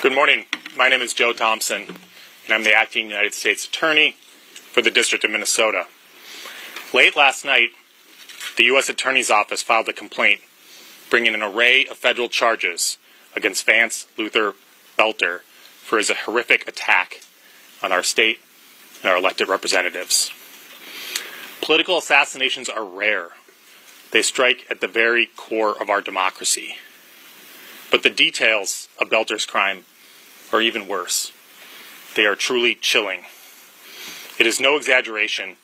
Good morning. My name is Joe Thompson, and I'm the acting United States Attorney for the District of Minnesota. Late last night, the U.S. Attorney's Office filed a complaint bringing an array of federal charges against Vance Luther Belter for his horrific attack on our state and our elected representatives. Political assassinations are rare. They strike at the very core of our democracy. But the details of Belter's crime are even worse. They are truly chilling. It is no exaggeration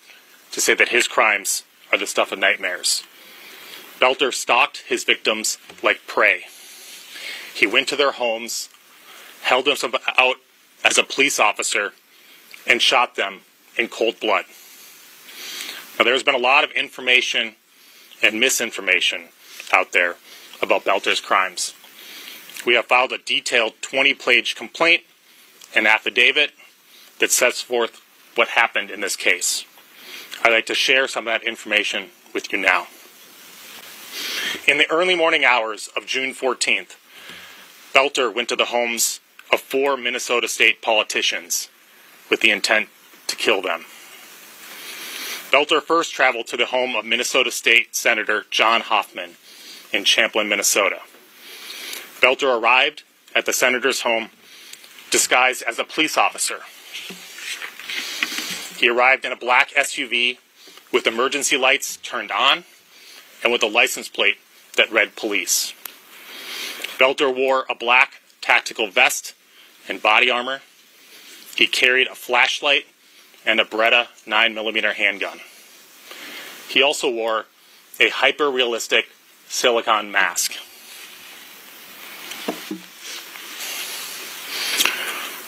to say that his crimes are the stuff of nightmares. Belter stalked his victims like prey. He went to their homes, held himself out as a police officer, and shot them in cold blood. Now, there's been a lot of information and misinformation out there about Belter's crimes. We have filed a detailed 20-page complaint and affidavit that sets forth what happened in this case. I'd like to share some of that information with you now. In the early morning hours of June 14th, Belter went to the homes of 4 Minnesota state politicians with the intent to kill them. Belter first traveled to the home of Minnesota State Senator John Hoffman in Champlin, Minnesota. Belter arrived at the senator's home disguised as a police officer. He arrived in a black SUV with emergency lights turned on and with a license plate that read police. Belter wore a black tactical vest and body armor. He carried a flashlight and a Beretta 9mm handgun. He also wore a hyper-realistic silicone mask.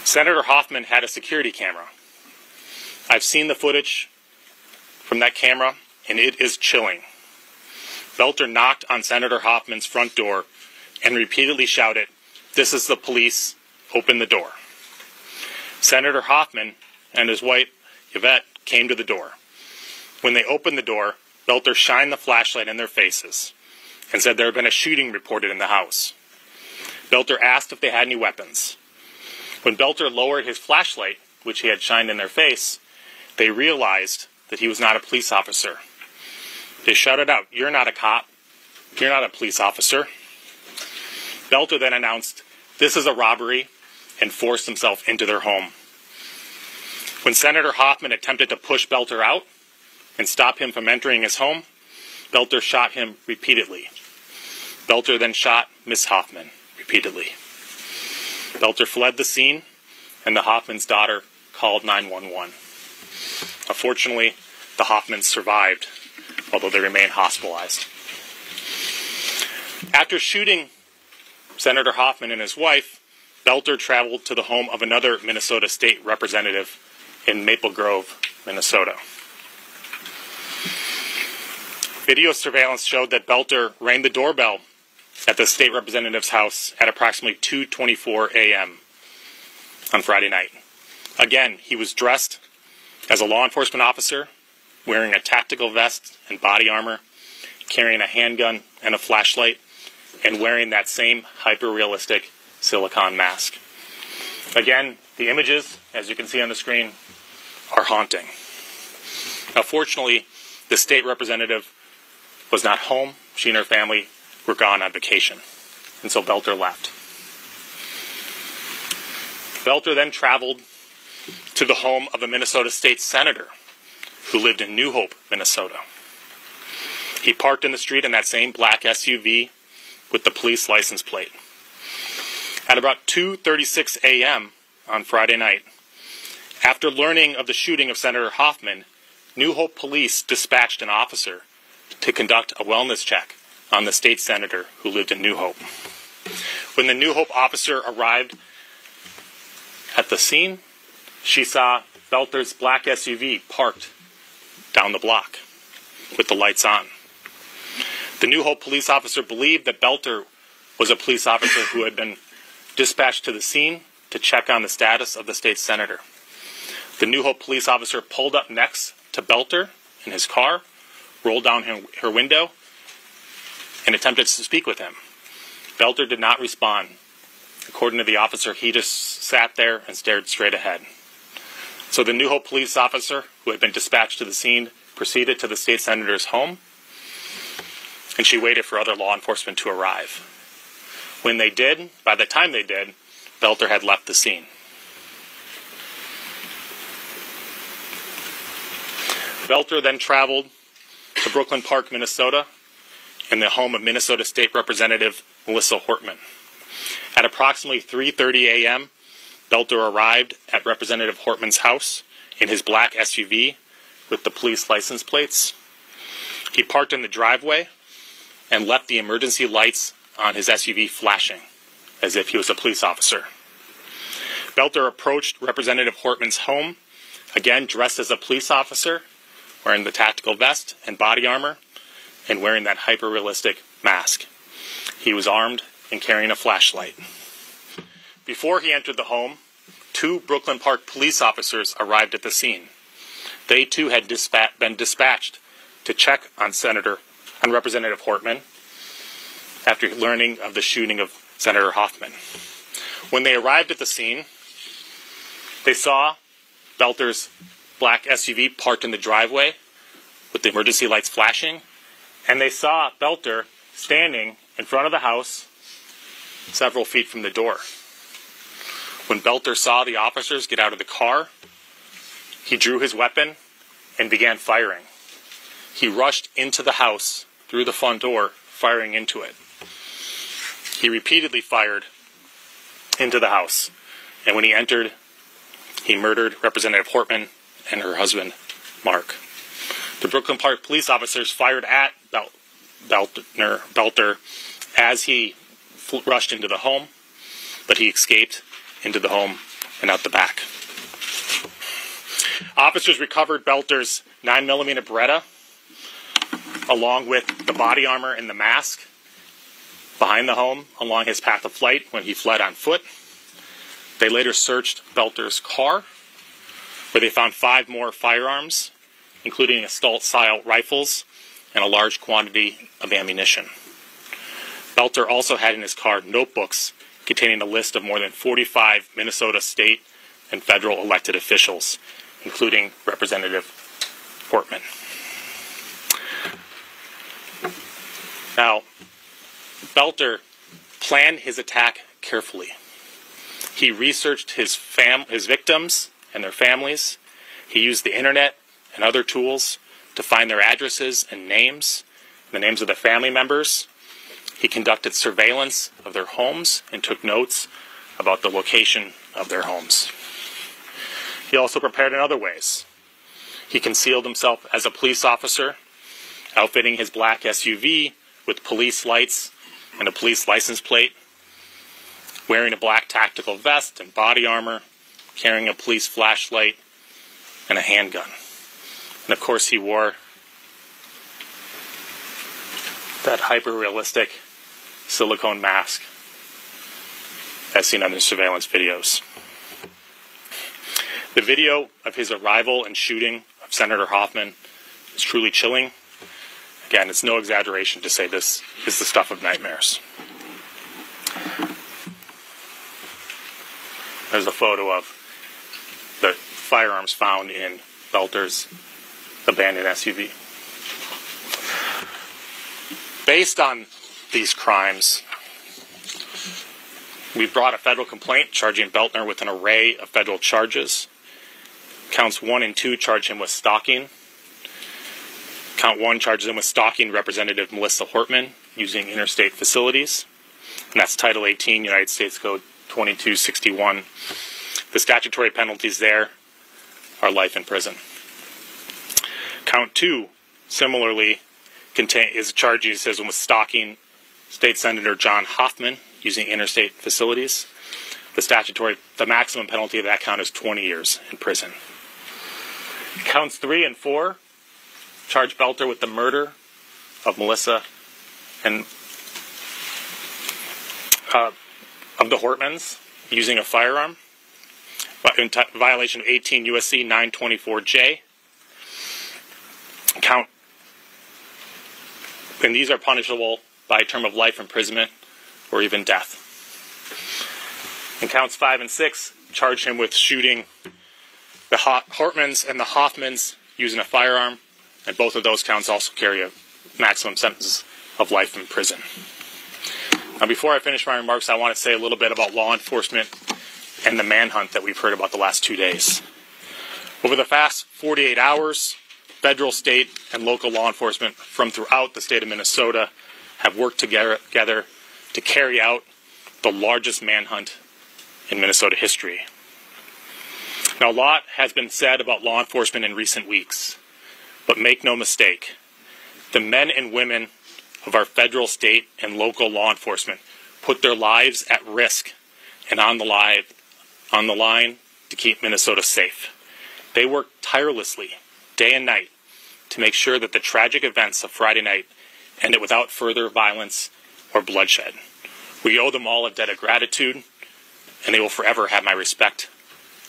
Senator Hoffman had a security camera. I've seen the footage from that camera, and it is chilling. Belter knocked on Senator Hoffman's front door and repeatedly shouted, "This is the police, open the door." Senator Hoffman and his wife, Yvette, came to the door. When they opened the door, Belter shined the flashlight in their faces and said there had been a shooting reported in the house. Belter asked if they had any weapons. When Belter lowered his flashlight, which he had shined in their face, they realized that he was not a police officer. They shouted out, "You're not a cop. You're not a police officer." Belter then announced, "This is a robbery," and forced himself into their home. When Senator Hoffman attempted to push Belter out and stop him from entering his home, Belter shot him repeatedly. Belter then shot Miss Hoffman repeatedly. Belter fled the scene, and the Hoffman's daughter called 911. Unfortunately, the Hoffmans survived, although they remain hospitalized. After shooting Senator Hoffman and his wife, Belter traveled to the home of another Minnesota state representative in Maple Grove, Minnesota. Video surveillance showed that Belter rang the doorbell at the state representative's house at approximately 2:24 a.m. on Friday night. Again, he was dressed as a law enforcement officer, wearing a tactical vest and body armor, carrying a handgun and a flashlight, and wearing that same hyper-realistic silicone mask. Again, the images, as you can see on the screen, are haunting. Now, fortunately, the state representative was not home. She and her family were gone on vacation, and so Belter left. Belter then traveled to the home of a Minnesota state senator who lived in New Hope, Minnesota. He parked in the street in that same black SUV with the police license plate. At about 2:36 a.m. on Friday night, after learning of the shooting of Senator Hoffman, New Hope police dispatched an officer to conduct a wellness check on the state senator who lived in New Hope. When the New Hope officer arrived at the scene, she saw Belter's black SUV parked down the block with the lights on. The New Hope police officer believed that Belter was a police officer who had been dispatched to the scene to check on the status of the state senator. The New Hope police officer pulled up next to Belter in his car, rolled down her window, and attempted to speak with him. Belter did not respond According to the officer, he just sat there and stared straight ahead. So the New Hope police officer, who had been dispatched to the scene, proceeded to the state senator's home, and she waited for other law enforcement to arrive. When they did, by the time they did, Belter had left the scene. Belter then traveled to Brooklyn Park, Minnesota, in the home of Minnesota State Representative Melissa Hortman. At approximately 3:30 a.m., Belter arrived at Representative Hortman's house in his black SUV with the police license plates. He parked in the driveway and left the emergency lights on his SUV flashing, as if he was a police officer. Belter approached Representative Hortman's home, again dressed as a police officer, wearing the tactical vest and body armor, and wearing that hyper-realistic mask. He was armed and carrying a flashlight. Before he entered the home, 2 Brooklyn Park police officers arrived at the scene. They too had been dispatched to check on Representative Hortman after learning of the shooting of Senator Hoffman. When they arrived at the scene, they saw Belter's black SUV parked in the driveway with the emergency lights flashing, and they saw Belter standing in front of the house several feet from the door. When Belter saw the officers get out of the car, he drew his weapon and began firing. He rushed into the house through the front door, firing into it. He repeatedly fired into the house, and when he entered, he murdered Representative Hortman and her husband, Mark. The Brooklyn Park police officers fired at Belter as he rushed into the home, but he escaped into the home and out the back. Officers recovered Belter's 9mm Beretta, along with the body armor and the mask, behind the home along his path of flight when he fled on foot. They later searched Belter's car, where they found 5 more firearms, including assault-style rifles and a large quantity of ammunition. Belter also had in his car notebooks containing a list of more than 45 Minnesota state and federal elected officials, including Representative Hortman. Now, Belter planned his attack carefully. He researched his victims and their families. He used the internet and other tools to find their addresses and names, the names of the family members. He conducted surveillance of their homes and took notes about the location of their homes. He also prepared in other ways. He concealed himself as a police officer, outfitting his black SUV with police lights and a police license plate, wearing a black tactical vest and body armor, carrying a police flashlight and a handgun. And of course he wore that hyper-realistic silicone mask as seen on the surveillance videos. The video of his arrival and shooting of Senator Hoffman is truly chilling. Again, it's no exaggeration to say this is the stuff of nightmares. There's a photo of the firearms found in Belter's abandoned SUV. Based on these crimes, we brought a federal complaint charging Belter with an array of federal charges. Counts 1 and 2 charge him with stalking. Count 1 charges him with stalking Representative Melissa Hortman using interstate facilities. And that's Title 18, United States Code 2261. The statutory penalties there are life in prison. Count 2, similarly, charges him with stalking State Senator John Hoffman using interstate facilities. The maximum penalty of that count is 20 years in prison. Counts 3 and 4 charge Belter with the murder of Melissa and of the Hortmans using a firearm in violation of 18 U.S.C. 924J. And these are punishable by a term of life imprisonment or even death. In counts 5 and 6, charged him with shooting the Hartmans and the Hoffmans using a firearm, and both of those counts also carry a maximum sentence of life in prison. Now, before I finish my remarks, I want to say a little bit about law enforcement and the manhunt that we've heard about the last 2 days. Over the past 48 hours, federal, state, and local law enforcement from throughout the state of Minnesota have worked together to carry out the largest manhunt in Minnesota history. Now, a lot has been said about law enforcement in recent weeks, but make no mistake, the men and women of our federal, state, and local law enforcement put their lives at risk and on the line to keep Minnesota safe. They work tirelessly, day and night, to make sure that the tragic events of Friday night ended without further violence or bloodshed. We owe them all a debt of gratitude, and they will forever have my respect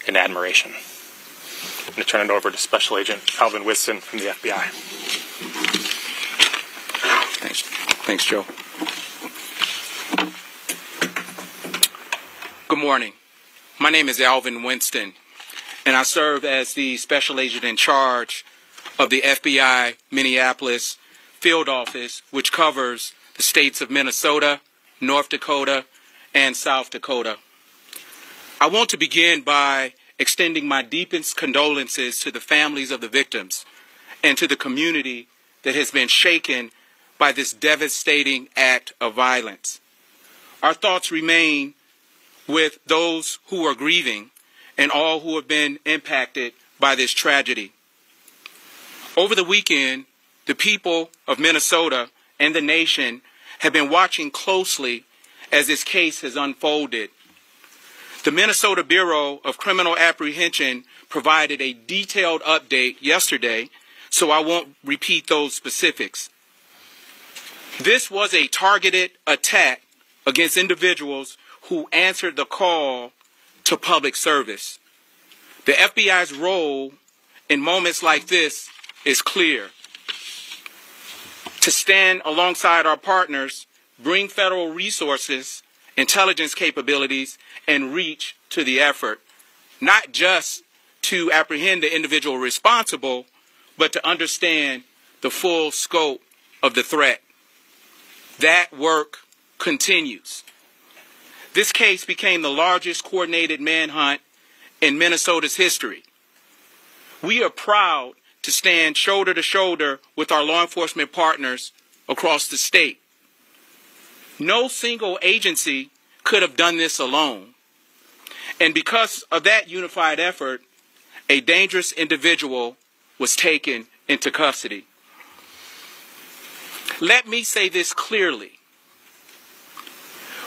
and admiration. I'm going to turn it over to Special Agent Alvin Winston from the FBI. Thanks, Joe. Good morning. My name is Alvin Winston, and I serve as the Special Agent in charge of the FBI Minneapolis Field Office, which covers the states of Minnesota, North Dakota, and South Dakota. I want to begin by extending my deepest condolences to the families of the victims and to the community that has been shaken by this devastating act of violence. Our thoughts remain with those who are grieving and all who have been impacted by this tragedy. Over the weekend, the people of Minnesota and the nation have been watching closely as this case has unfolded. The Minnesota Bureau of Criminal Apprehension provided a detailed update yesterday, so I won't repeat those specifics. This was a targeted attack against individuals who answered the call to public service. The FBI's role in moments like this is clear: to stand alongside our partners, bring federal resources, intelligence capabilities, and reach to the effort, not just to apprehend the individual responsible, but to understand the full scope of the threat. That work continues. This case became the largest coordinated manhunt in Minnesota's history. We are proud to stand shoulder to shoulder with our law enforcement partners across the state. No single agency could have done this alone. And because of that unified effort, a dangerous individual was taken into custody. Let me say this clearly.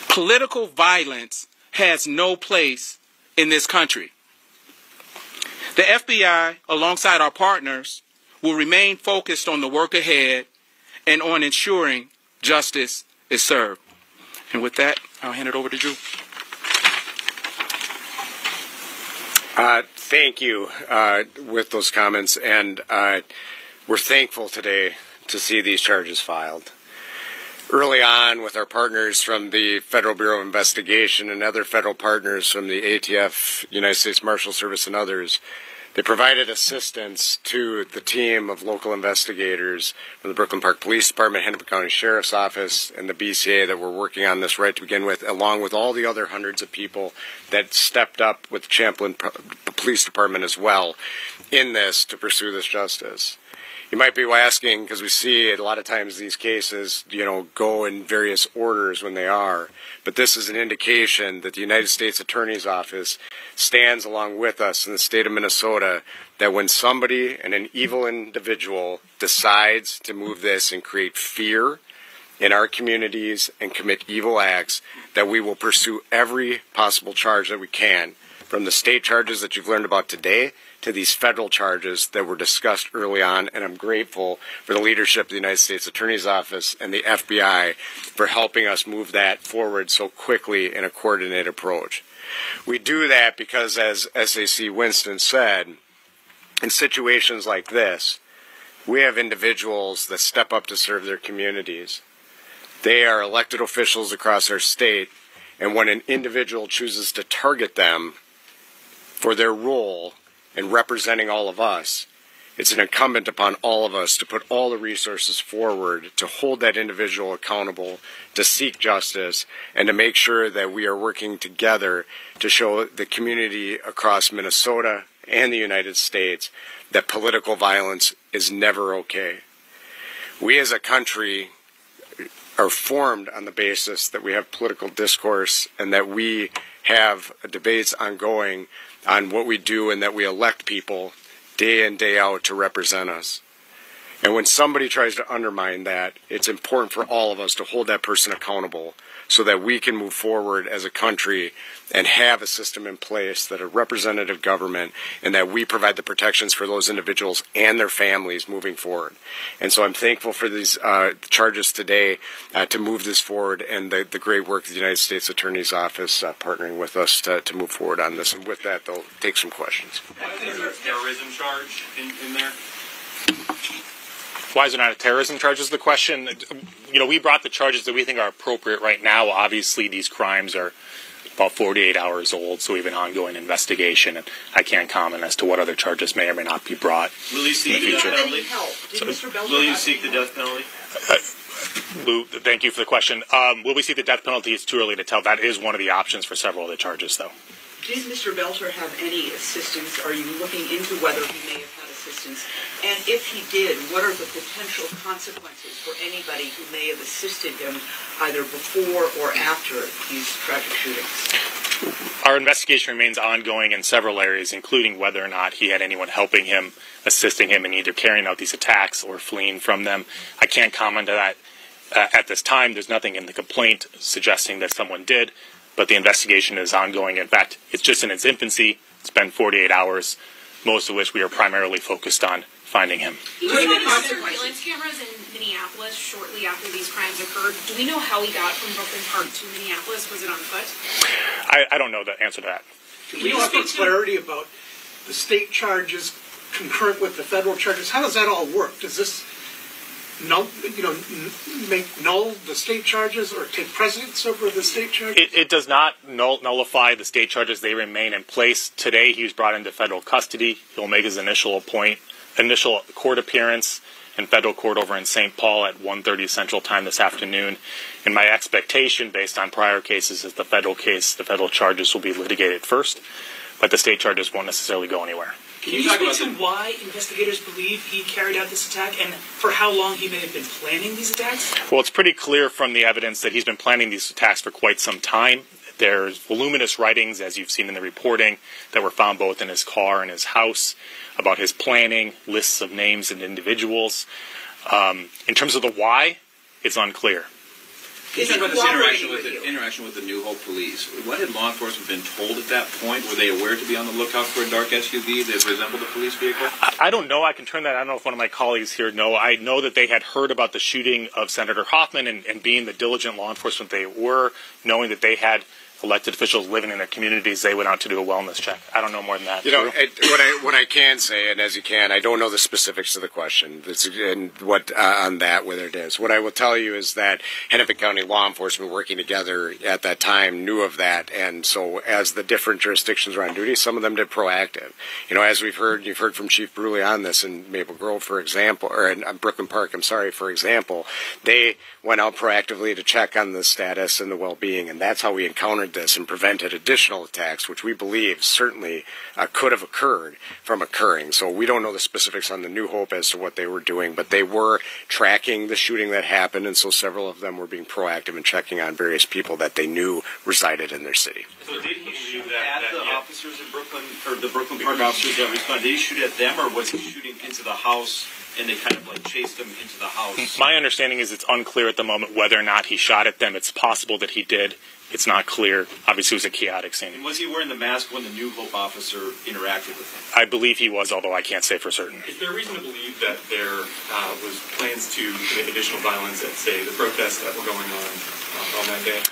Political violence has no place in this country. The FBI, alongside our partners, will remain focused on the work ahead and on ensuring justice is served. And with that, I'll hand it over to Drew. Thank you with those comments, and we're thankful today to see these charges filed. Early on, with our partners from the Federal Bureau of Investigation and other federal partners from the ATF, United States Marshal Service, and others, they provided assistance to the team of local investigators from the Brooklyn Park Police Department, Hennepin County Sheriff's Office, and the BCA that were working on this right to begin with, along with all the other hundreds of people that stepped up with the Champlain Police Department as well in this to pursue this justice. You might be asking, because we see a lot of times these cases, go in various orders when they are, but this is an indication that the United States Attorney's Office stands along with us in the state of Minnesota, that when somebody and an evil individual decides to move this and create fear in our communities and commit evil acts, that we will pursue every possible charge that we can, from the state charges that you've learned about today to these federal charges that were discussed early on. And I'm grateful for the leadership of the United States Attorney's Office and the FBI for helping us move that forward so quickly in a coordinated approach. We do that because, as SAC Winston said, in situations like this, we have individuals that step up to serve their communities. They are elected officials across our state, And when an individual chooses to target them for their role in representing all of us, it's an incumbent upon all of us to put all the resources forward to hold that individual accountable, to seek justice, and to make sure that we are working together to show the community across Minnesota and the United States that political violence is never okay. We as a country are formed on the basis that we have political discourse and that we have debates ongoing on what we do and that we elect people day in, day out to represent us. And when somebody tries to undermine that, it's important for all of us to hold that person accountable so that we can move forward as a country and have a system in place that a representative government and that we provide the protections for those individuals and their families moving forward. And so I'm thankful for these charges today to move this forward and the great work of the United States Attorney's Office partnering with us to move forward on this. And with that, they'll take some questions. Is there a terrorism charge in there? Why is there not a terrorism charge is the question. You know, we brought the charges that we think are appropriate right now. Obviously, these crimes are about 48 hours old, so we have an ongoing investigation, and I can't comment as to what other charges may or may not be brought Will you seek in the the future. death penalty? Will you seek the death penalty? Lou, thank you for the question. Will we see the death penalty? It's too early to tell. That is one of the options for several of the charges, though. Did Mr. Belter have any assistance? Are you looking into whether he may have had assistance? And if he did, what are the potential consequences for anybody who may have assisted him either before or after these tragic shootings? Our investigation remains ongoing in several areas, including whether or not he had anyone helping him, assisting him in either carrying out these attacks or fleeing from them. I can't comment on that at this time. There's nothing in the complaint suggesting that someone did, but the investigation is ongoing. In fact, it's just in its infancy. It's been 48 hours, most of which we are primarily focused on finding him. He was on surveillance cameras in Minneapolis shortly after these crimes occurred. Do we know how he got from Brooklyn Park to Minneapolis? Was it on foot? I don't know the answer to that. Can you offer clarity about the state charges concurrent with the federal charges? How does that all work? Does this make null the state charges or take precedence over the state charges? It does not nullify the state charges. They remain in place. Today he was brought into federal custody. He'll make his initial court appearance in federal court over in St. Paul at 1:30 Central Time this afternoon. And my expectation, based on prior cases, is the federal charges will be litigated first, but the state charges won't necessarily go anywhere. Can you speak to why investigators believe he carried out this attack and for how long he may have been planning these attacks? Well, it's pretty clear from the evidence that he's been planning these attacks for quite some time. There's voluminous writings, as you've seen in the reporting, that were found both in his car and his house about his planning, lists of names and individuals. In terms of the why, it's unclear. Can you talk about this interaction with the New Hope police? What had law enforcement been told at that point? Were they aware to be on the lookout for a dark SUV that resembled a police vehicle? I don't know. I can turn that. I don't know if one of my colleagues here know. I know that they had heard about the shooting of Senator Hoffman and being the diligent law enforcement they were, knowing that they had elected officials living in their communities, they went out to do a wellness check. I don't know more than that. You know, what I can say, and as you can, I don't know the specifics of the question and what on that, whether it is. What I will tell you is that Hennepin County law enforcement working together at that time knew of that, and so as the different jurisdictions were on duty, some of them did proactive. You know, as you've heard from Chief Bruley on this in Maple Grove, for example, or in Brooklyn Park, for example, they went out proactively to check on the status and the well-being, and that's how we encountered this and prevented additional attacks, which we believe certainly could have occurred from occurring. So we don't know the specifics on the New Hope as to what they were doing, but they were tracking the shooting that happened, and so several of them were being proactive and checking on various people that they knew resided in their city. So did he shoot at the officers in Brooklyn, or the Brooklyn Park officers that responded? Did he shoot at them, or was he shooting into the house and they kind of like chased him into the house? My understanding is it's unclear at the moment whether or not he shot at them. It's possible that he did. It's not clear. Obviously, it was a chaotic scene. And was he wearing the mask when the New Hope officer interacted with him? I believe he was, although I can't say for certain. Is there reason to believe that there was plans to commit additional violence at, say, the protests that were going on that day?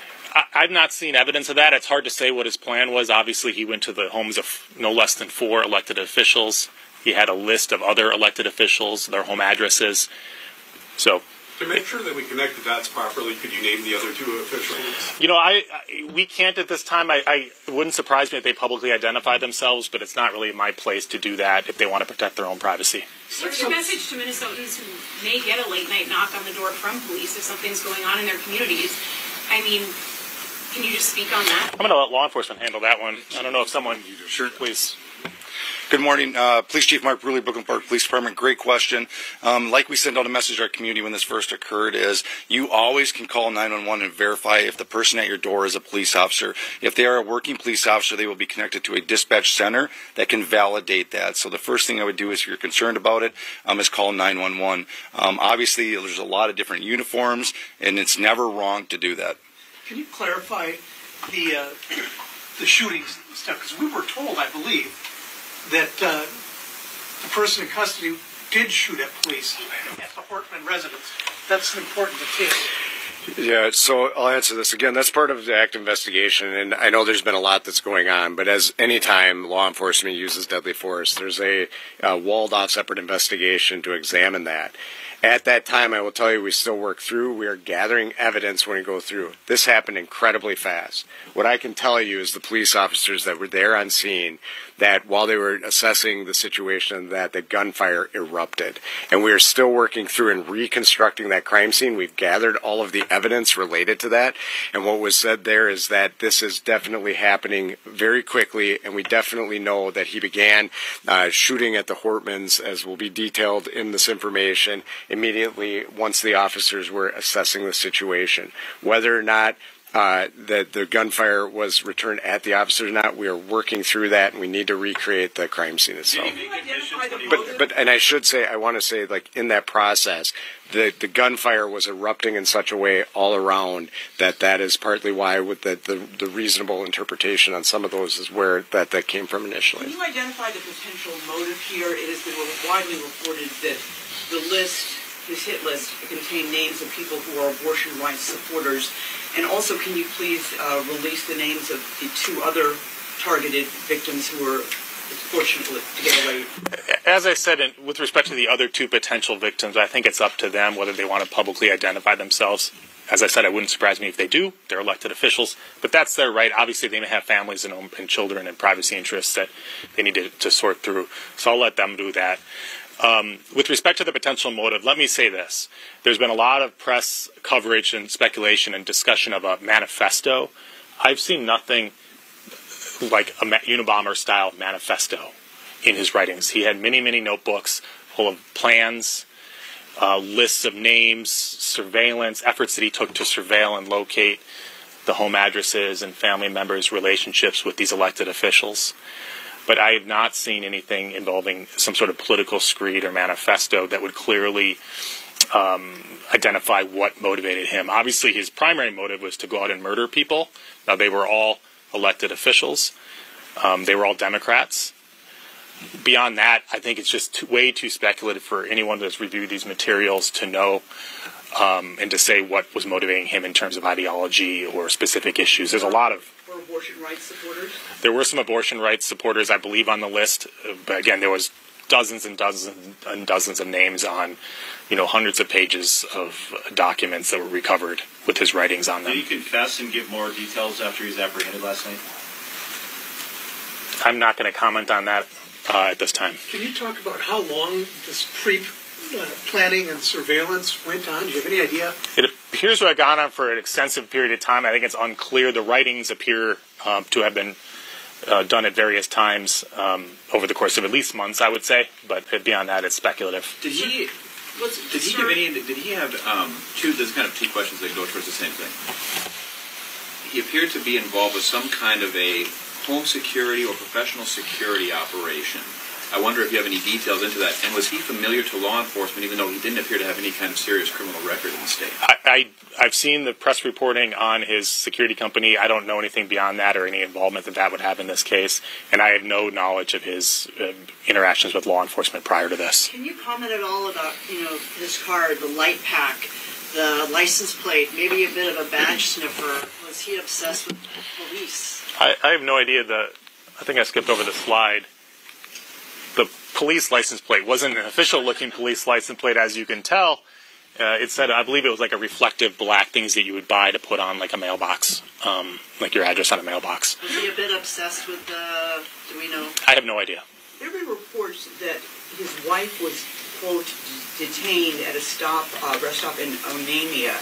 I've not seen evidence of that. It's hard to say what his plan was. Obviously, he went to the homes of no less than 4 elected officials. He had a list of other elected officials, their home addresses. So To make sure that we connect the dots properly, could you name the other two officials? You know, we can't at this time. It wouldn't surprise me if they publicly identify themselves, but it's not really my place to do that if they want to protect their own privacy. What's your message to Minnesotans who may get a late-night knock on the door from police if something's going on in their communities? I mean, can you just speak on that? I'm going to let law enforcement handle that one. I don't know if someone... Sure. Please. Good morning. Police Chief Mark Bruley, Brooklyn Park Police Department. Great question. Like we sent out a message to our community when this first occurred is you always can call 911 and verify if the person at your door is a police officer. If they are a working police officer, they will be connected to a dispatch center that can validate that. So the first thing I would do is if you're concerned about it, is call 911. Obviously, there's a lot of different uniforms, and it's never wrong to do that. Can you clarify the shooting stuff? Because we were told, I believe, that the person in custody did shoot at police at the Hortman residence. That's an important detail. Yeah, so I'll answer this again. That's part of the active investigation, and I know there's been a lot that's going on, but as any time law enforcement uses deadly force, there's a walled-off separate investigation to examine that. At that time, I will tell you, we still work through. We are gathering evidence when we go through. This happened incredibly fast. What I can tell you is the police officers that were there on scene, that while they were assessing the situation, that the gunfire erupted. And we are still working through and reconstructing that crime scene. We've gathered all of the evidence related to that. And what was said there is that this is definitely happening very quickly, and we definitely know that he began shooting at the Hortmans, as will be detailed in this information, immediately once the officers were assessing the situation. Whether or not that the gunfire was returned at the officers or not, we are working through that, and we need to recreate the crime scene itself. But I want to say, like, in that process, the gunfire was erupting in such a way all around that is partly why with the reasonable interpretation on some of those is where that came from initially. Can you identify the potential motive here? It has been widely reported that his hit list contained names of people who are abortion rights supporters. And also, can you please release the names of the two other targeted victims who were fortunate to get away? As I said, with respect to the other two potential victims, I think it's up to them whether they want to publicly identify themselves. As I said, it wouldn't surprise me if they do. They're elected officials, but that's their right. Obviously, they may have families and children and privacy interests that they need to sort through. So I'll let them do that. With respect to the potential motive, let me say this. There's been a lot of press coverage and speculation and discussion of a manifesto. I've seen nothing like a Unabomber-style manifesto in his writings. He had many, many notebooks full of plans, lists of names, surveillance, efforts that he took to surveil and locate the home addresses and family members' relationships with these elected officials. But I have not seen anything involving some sort of political screed or manifesto that would clearly identify what motivated him. Obviously, his primary motive was to go out and murder people. Now, they were all elected officials. They were all Democrats. Beyond that, I think it's just way too speculative for anyone that's reviewed these materials to know and to say what was motivating him in terms of ideology or specific issues. There's a lot of... Were abortion rights supporters? There were some abortion rights supporters, I believe, on the list. But again, there was dozens and dozens and dozens of names on, hundreds of pages of documents that were recovered with his writings on them. Did he confess and give more details after he was apprehended last night? I'm not going to comment on that at this time. Can you talk about how long this pre-planning and surveillance went on? Do you have any idea? It appears to have gone on for an extensive period of time. I think it's unclear. The writings appear to have been done at various times over the course of at least months, I would say. But beyond that, it's speculative. Did he have there's kind of two questions that go towards the same thing. He appeared to be involved with some kind of a home security or professional security operation. I wonder if you have any details into that. And was he familiar to law enforcement, even though he didn't appear to have any kind of serious criminal record in the state? I've seen the press reporting on his security company. I don't know anything beyond that or any involvement that would have in this case. And I have no knowledge of his interactions with law enforcement prior to this. Can you comment at all about, his card, the light pack, the license plate, maybe a bit of a badge sniffer? Was he obsessed with police? I have no idea. I think I skipped over the slide. The police license plate wasn't an official-looking police license plate, as you can tell. It said, I believe it was like a reflective black things that you would buy to put on like a mailbox, like your address on a mailbox. Was he a bit obsessed with do we know? I have no idea. There have been reports that his wife was, quote, detained at a rest stop in Onamia,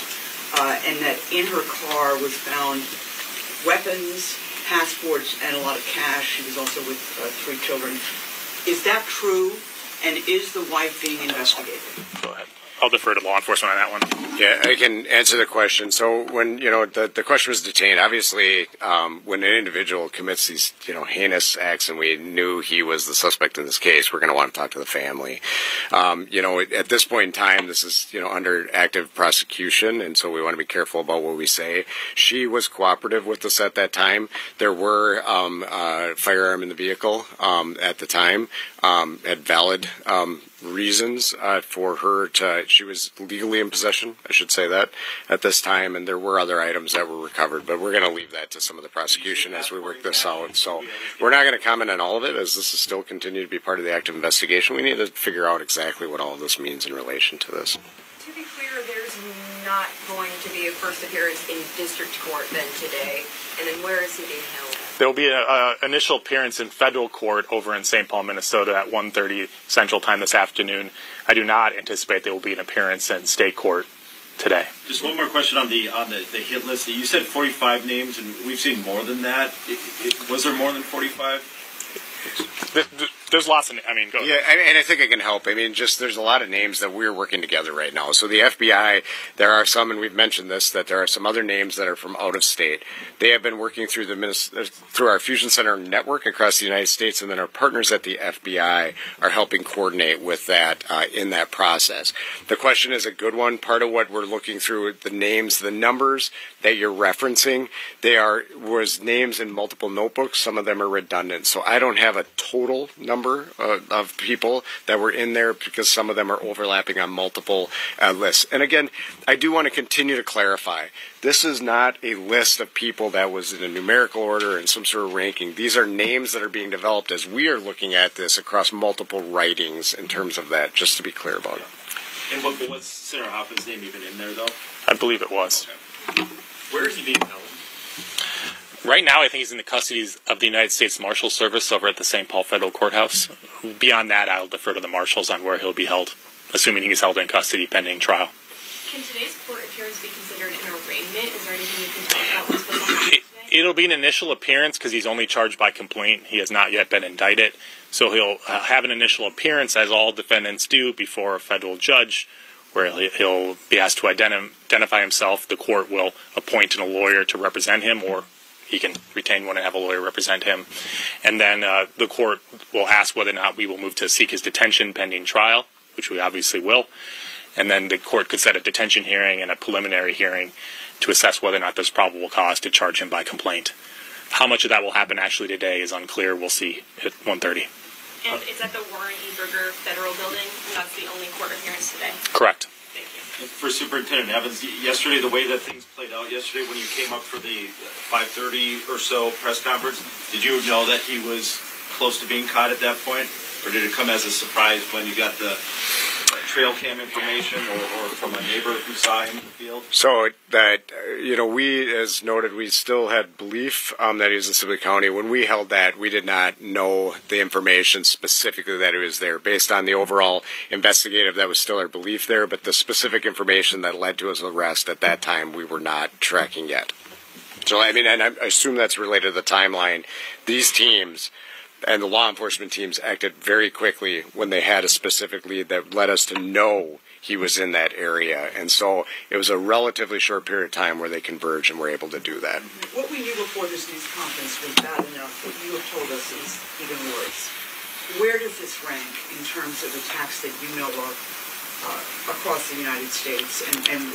and that in her car was found weapons, passports, and a lot of cash. She was also with 3 children. Is that true? And is the wife being investigated? Go ahead. I'll defer to law enforcement on that one. Yeah, I can answer the question. So when, the question was detained, obviously when an individual commits these, heinous acts, and we knew he was the suspect in this case, we're going to want to talk to the family. At this point in time, this is, under active prosecution, and so we want to be careful about what we say. She was cooperative with us at that time. There were a firearm in the vehicle at the time, had valid reasons for her she was legally in possession, I should say that, at this time, and there were other items that were recovered, but we're going to leave that to some of the prosecution as we work this out. So we're not going to comment on all of it, as this is still continuing to be part of the active investigation. We need to figure out exactly what all of this means in relation to this. To be clear, there's not going to be a first appearance in district court then today, and then where is he being held? There will be an initial appearance in federal court over in St. Paul, Minnesota at 1:30 Central Time this afternoon. I do not anticipate there will be an appearance in state court today. Just one more question on the hit list. You said 45 names, and we've seen more than that. Was there more than 45? There's lots of, go ahead. Yeah, and I think I can help. There's a lot of names that we're working together right now. So the FBI, there are some, and we've mentioned this, that there are some other names that are from out of state. They have been working through through our Fusion Center network across the United States, and then our partners at the FBI are helping coordinate with that in that process. The question is a good one. Part of what we're looking through, the names, the numbers that you're referencing, was names in multiple notebooks. Some of them are redundant. So I don't have a total number of people that were in there, because some of them are overlapping on multiple lists. And again, I do want to continue to clarify, this is not a list of people that was in a numerical order and some sort of ranking. These are names that are being developed as we are looking at this across multiple writings in terms of that, just to be clear about it. And was Sarah Hoffman's name even in there, though? I believe it was. Okay. Where is he being held? Right now, I think he's in the custody of the United States Marshal Service over at the St. Paul Federal Courthouse. Beyond that, I'll defer to the marshals on where he'll be held, assuming he's held in custody pending trial. Can today's court appearance be considered an arraignment? Is there anything you can talk about what's going on today? It'll be an initial appearance because he's only charged by complaint. He has not yet been indicted. So he'll have an initial appearance, as all defendants do, before a federal judge, where he'll be asked to identify himself. The court will appoint a lawyer to represent him, or he can retain one and have a lawyer represent him. And then the court will ask whether or not we will move to seek his detention pending trial, which we obviously will. And then the court could set a detention hearing and a preliminary hearing to assess whether or not there's probable cause to charge him by complaint. How much of that will happen actually today is unclear. We'll see at 1:30. And it's at the Warren E. Berger Federal Building, and that's the only court appearance today? Correct. Thank you. For Superintendent Evans, yesterday, the way that things played out yesterday, when you came up for the 5:30 or so press conference, did you know that he was close to being caught at that point? Or did it come as a surprise when you got the trail cam information or from a neighbor who saw him in the field? So that, we, as noted, we still had belief that he was in Sibley County. When we held that, we did not know the information specifically that he was there. Based on the overall investigative, that was still our belief there, but the specific information that led to his arrest at that time, we were not tracking yet. So, and I assume that's related to the timeline. These teams and the law enforcement teams acted very quickly when they had a specific lead that led us to know he was in that area. And so it was a relatively short period of time where they converged and were able to do that. What we knew before this news conference was bad enough. What you have told us is even worse. Where does this rank in terms of attacks that you know of across the United States? And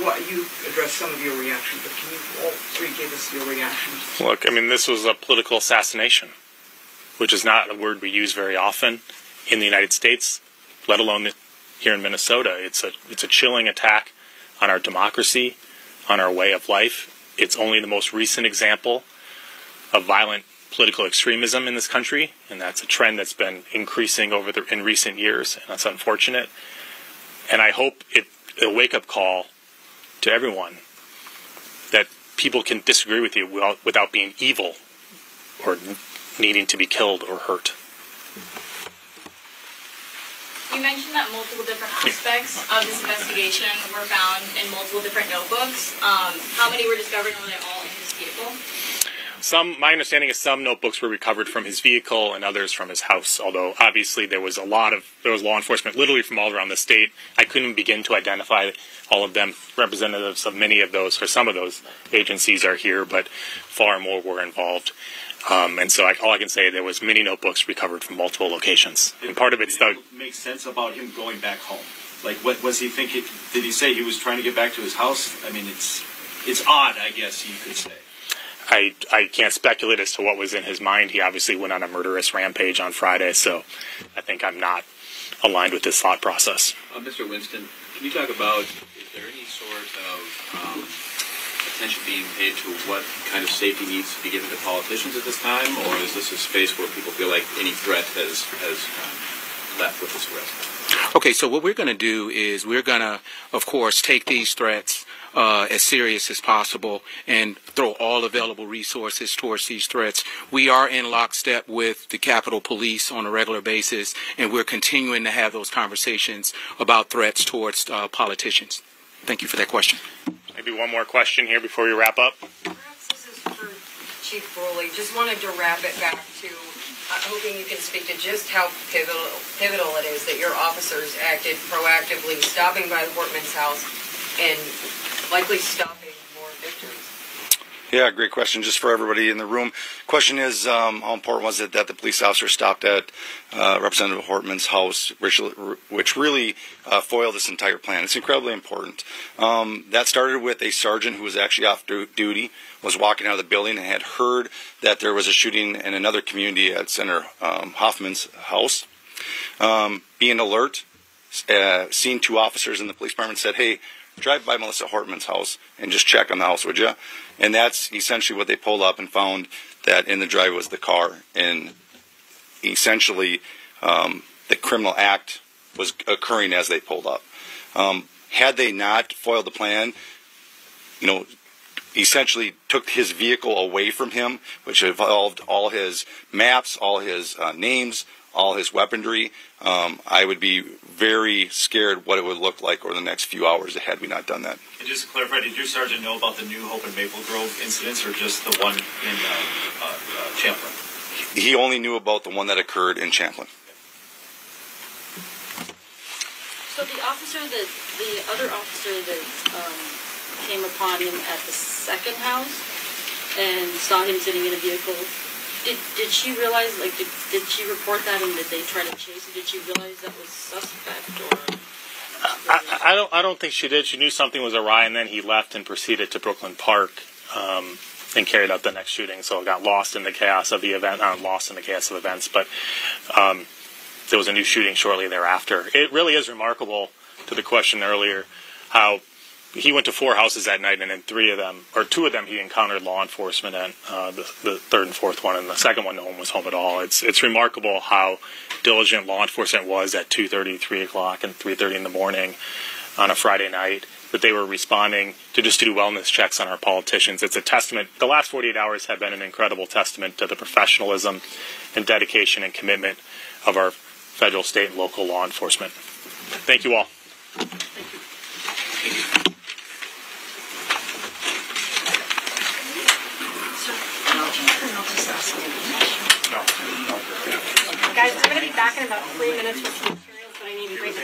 what you addressed some of your reactions, but can you all three give us your reactions? Look, this was a political assassination, which is not a word we use very often in the United States, let alone here in Minnesota. It's a chilling attack on our democracy, on our way of life. It's only the most recent example of violent political extremism in this country, and that's a trend that's been increasing in recent years, and that's unfortunate. And I hope it a wake-up call to everyone that people can disagree with you without being evil or needing to be killed or hurt. You mentioned that multiple different aspects of this investigation were found in multiple different notebooks. How many were discovered, and were they all in his vehicle? My understanding is some notebooks were recovered from his vehicle and others from his house, although obviously there was law enforcement literally from all around the state. I couldn't begin to identify all of them. Representatives of many of those, or some of those agencies are here, but far more were involved. And so all I can say, there was many notebooks recovered from multiple locations. And part of it's Did it make sense about him going back home? Like, what was he thinking? Did he say he was trying to get back to his house? I mean, it's odd, I guess you could say. I can't speculate as to what was in his mind. He obviously went on a murderous rampage on Friday, so I think I'm not aligned with this thought process. Mr. Winston, can you talk about, is there any sort of attention being paid to what kind of safety needs to be given to politicians at this time, or is this a space where people feel like any threat has left with this arrest? Okay, so what we're going to do is we're going to, of course, take these threats as serious as possible and throw all available resources towards these threats. We are in lockstep with the Capitol Police on a regular basis, and we're continuing to have those conversations about threats towards politicians. Thank you for that question. Maybe one more question here before we wrap up. Perhaps this is for Chief Broley. Just wanted to wrap it back to hoping you can speak to just how pivotal it is that your officers acted proactively, stopping by the Workman's house and likely stopping more victims. Yeah, great question. Just for everybody in the room, question is how important was it that the police officer stopped at Representative Hortman's house, which really foiled this entire plan. It's incredibly important. That started with a sergeant who was actually off duty, was walking out of the building and had heard that there was a shooting in another community at Senator Hoffman's house. Being alert, seen two officers in the police department, said, "Hey, drive by Melissa Hortman's house and just check on the house, would you?" And that's essentially what they pulled up and found, that in the driveway was the car, and essentially the criminal act was occurring as they pulled up. Had they not foiled the plan, essentially took his vehicle away from him, which involved all his maps, all his names, all his weaponry, I would be very scared what it would look like over the next few hours had we not done that. And just to clarify, did your sergeant know about the New Hope and Maple Grove incidents, or just the one in Champlin? He only knew about the one that occurred in Champlin. So the other officer that came upon him at the second house and saw him sitting in a vehicle, did she realize, did she report that, and did they try to chase him? Did she realize that was suspect, or? I don't think she did. She knew something was awry, and then he left and proceeded to Brooklyn Park and carried out the next shooting. So it got lost in the chaos of the event, not lost in the chaos of events, but there was a new shooting shortly thereafter. It really is remarkable, to the question earlier, how he went to 4 houses that night, and in 2 of them he encountered law enforcement, and the third and fourth one, and the second one no one was home at all. It's remarkable how diligent law enforcement was at 2:30, 3 o'clock, and 3:30 in the morning on a Friday night, that they were responding to just do wellness checks on our politicians. It's a testament. The last 48 hours have been an incredible testament to the professionalism and dedication and commitment of our federal, state, and local law enforcement. Thank you all. Thank you. Guys, I'm going to be back in about 3 minutes with some materials, but I need to bring them.